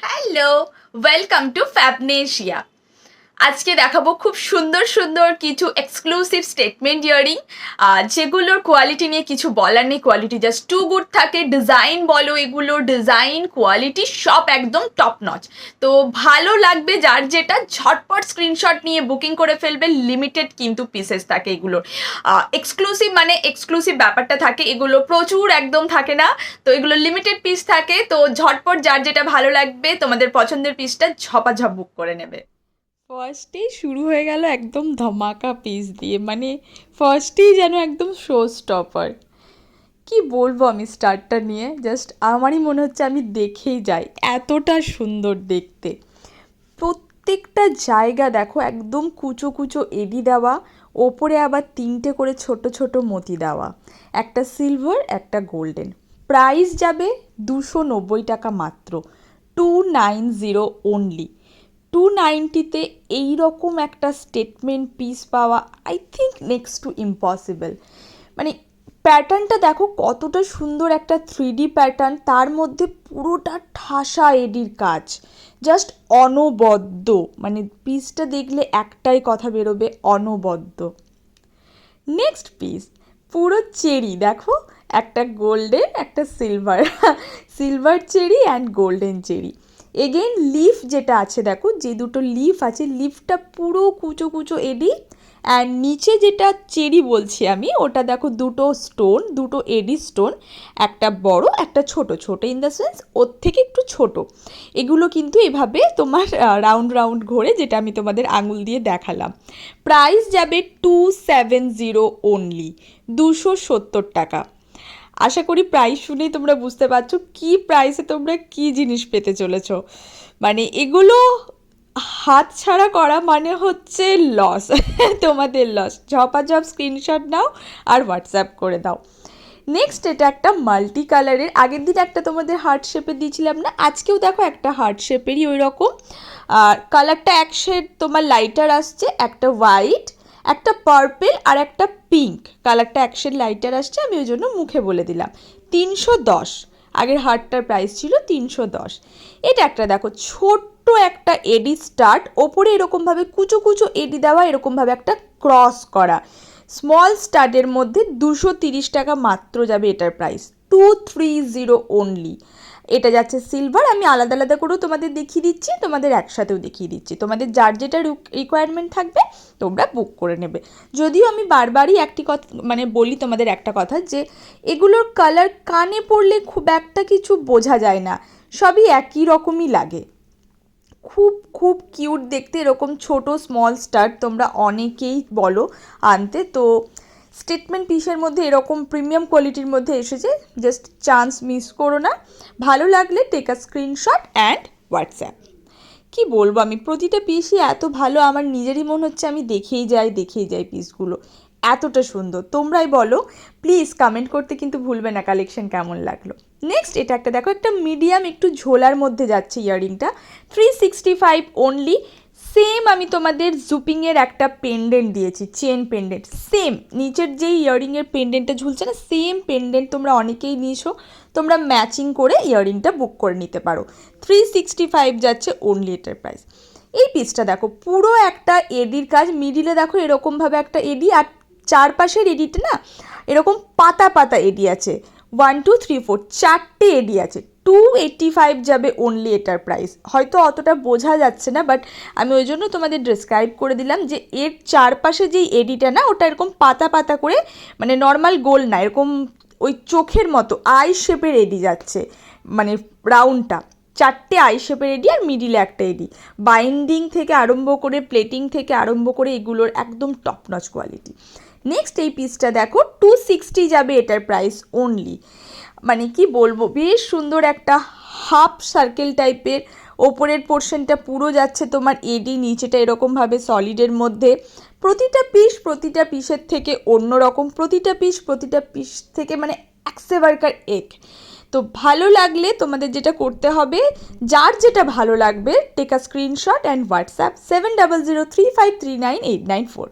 Hello, welcome to ফ্যাবনেশিয়া। আজকে দেখাবো খুব সুন্দর সুন্দর কিছু এক্সক্লুসিভ স্টেটমেন্ট ইয়ারিং, যেগুলোর কোয়ালিটি নিয়ে কিছু বলার নেই। কোয়ালিটি জাস্ট টু গুড থাকে। ডিজাইন বলো, এগুলোর ডিজাইন কোয়ালিটি সব একদম টপ নচ। তো ভালো লাগবে যার যেটা, ঝটপট স্ক্রিনশট নিয়ে বুকিং করে ফেলবে। লিমিটেড কিন্তু পিসেস থাকে এগুলোর। এক্সক্লুসিভ মানে এক্সক্লুসিভ ব্যাপারটা থাকে, এগুলো প্রচুর একদম থাকে না। তো এগুলো লিমিটেড পিস থাকে, তো ঝটপট যার যেটা ভালো লাগবে তোমাদের পছন্দের পিসটা ঝপাঝপ বুক করে নেবে। ফার্স্টেই শুরু হয়ে গেল একদম ধামাকা পিস দিয়ে, মানে ফার্স্টেই যেন একদম শো স্টপার। কি বলবো আমি স্টারটা নিয়ে, জাস্ট আমারই মনে হচ্ছে আমি দেখেই যাই, এতটা সুন্দর দেখতে। প্রত্যেকটা জায়গা দেখো একদম কুচো কুচো এডি দেওয়া, ওপরে আবার তিনটে করে ছোট ছোট মতি দেওয়া, একটা সিলভার একটা গোল্ডেন। প্রাইস যাবে 290 টাকা মাত্র, 290 অনলি। 290-তে এইরকম একটা স্টেটমেন্ট পিস পাওয়া I think next to impossible. মানে প্যাটার্নটা দেখো কতটা সুন্দর, একটা 3D প্যাটার্ন, তার মধ্যে পুরোটা ঠাসা এডির কাজ, জাস্ট অনবদ্য। মানে পিসটা দেখলে একটাই কথা বেরোবে, অনবদ্য। নেক্সট পিস পুরো চেরি দেখো, একটা গোল্ডেন একটা silver, silver cherry and golden cherry. Again leaf যেটা আছে দেখো, যে দুটো লিফ আছে, লিফটা পুরো কুচো কুচো এডি, অ্যান্ড নিচে যেটা চেরি বলছি আমি, ওটা দেখো দুটো স্টোন, দুটো এডি স্টোন, একটা বড় একটা ছোট, ছোট ইন দ্য সেন্স ওর থেকে একটু ছোট। এগুলো কিন্তু এভাবে তোমার রাউন্ড রাউন্ড ঘোরে, যেটা আমি তোমাদের আঙুল দিয়ে দেখালাম। প্রাইস যাবে 270 অনলি, 270 টাকা। আশা করি প্রাইস শুনেই তোমরা বুঝতে পারছো কি প্রাইসে তোমরা কি জিনিস পেতে চলেছো। মানে এগুলো হাত ছাড়া করা মানে হচ্ছে লস, তোমাদের লস। ঝপাঝপ স্ক্রিনশট নাও আর হোয়াটসঅ্যাপ করে দাও। নেক্সট এটা একটা মাল্টি কালারের, আগের দিন একটা তোমাদের হার্ট শেপে দিয়েছিলাম না, আজকেও দেখো একটা হার্ট শেপেরই ওই রকম। আর কালারটা এক শেড তোমার লাইটার আসছে, একটা হোয়াইট একটা পার্পেল আর একটা পিঙ্ক। কালারটা এক শেড লাইটার আসছে, আমি ওই জন্য মুখে বলে দিলাম। 310, আগের হার্টটার প্রাইস ছিল 310। এটা একটা দেখো ছোট্ট একটা এডি স্টার্ট, ওপরে এরকমভাবে কুচো কুচো এডি দেওয়া, এরকমভাবে একটা ক্রস করা স্মল স্টাডের মধ্যে 230 টাকা মাত্র যাবে এটার প্রাইস, 230 অনলি। এটা যাচ্ছে সিলভার, আমি আলাদা আলাদা করেও তোমাদের দেখিয়ে দিচ্ছি, তোমাদের একসাথেও দেখিয়ে দিচ্ছি, তোমাদের যার যেটা রিকোয়ারমেন্ট থাকবে তোমরা বুক করে নেবে। যদিও আমি বারবারই একটি কথা মানে বলি তোমাদের একটা কথা, যে এগুলোর কালার কানে পড়লে খুব একটা কিছু বোঝা যায় না, সবই একই রকমই লাগে। খুব খুব কিউট দেখতে, এরকম ছোট স্মল স্টার তোমরা অনেকেই বলো আনতে। তো স্টেটমেন্ট পিসের মধ্যে এরকম প্রিমিয়াম কোয়ালিটির মধ্যে এসেছে, জাস্ট চান্স মিস করো না। ভালো লাগলে take a screenshot and WhatsApp. কি বলবো আমি, প্রতিটা পিসই এত ভালো, আমার নিজেরই মনে হচ্ছে আমি দেখেই যাই পিসগুলো, এতটা সুন্দর। তোমরাই বলো, প্লিজ কমেন্ট করতে কিন্তু ভুলবে না কালেকশন কেমন লাগলো। নেক্সট এটা একটা দেখো, একটা মিডিয়াম একটু ঝোলার মধ্যে যাচ্ছে ইয়াররিংটা, 365 অনলি। সেম আমি তোমাদের জুপিংয়ের একটা পেন্ডেন্ট দিয়েছি, চেন পেন্ডেন্ট, সেম নিচের যেই ইয়াররিংয়ের পেন্ডেন্টটা ঝুলছে না, সেম পেন্ডেন্ট তোমরা অনেকেই নিয়েছো, তোমরা ম্যাচিং করে ইয়াররিংটা বুক করে নিতে পারো। 365 যাচ্ছে অনলি এটার প্রাইস। এই পিসটা দেখো পুরো একটা এডির কাজ, মিডিলে দেখো এরকমভাবে একটা এডি, আর চারপাশের এডিটা না এরকম পাতা পাতা এডি আছে, 1 2 3 4 চারটে এডি আছে। 285 যাবে অনলি এটার প্রাইস। হয়তো অতটা বোঝা যাচ্ছে না, বাট আমি ওই জন্য তোমাদের ডেসক্রাইব করে দিলাম যে এর চারপাশে যেই এডিটা না, ওটা এরকম পাতা পাতা করে, মানে নর্মাল গোল না, এরকম ওই চোখের মতো আই শেপের এডি যাচ্ছে, মানে রাউন্ডটা চারটে আই শেপের এডি, আর মিডিলে একটা এডি। বাইন্ডিং থেকে আরম্ভ করে, প্লেটিং থেকে আরম্ভ করে, এগুলোর একদম টপ নচ কোয়ালিটি। নেক্সট এই পিসটা দেখো, 260 যাবে এটার প্রাইস অনলি। মানে কি বলবো, বেশ সুন্দর একটা হাফ সার্কেল টাইপের, ওপরের পোর্শনটা পুরো যাচ্ছে তোমার এডি, নিচেটা এরকমভাবে সলিডের মধ্যে। প্রতিটা পিসের থেকে অন্য রকম, প্রতিটা পিস থেকে মানে একসেবারকার এক। তো ভালো লাগলে তোমাদের যেটা করতে হবে, যার যেটা ভালো লাগবে take a screenshot and WhatsApp 7003539894।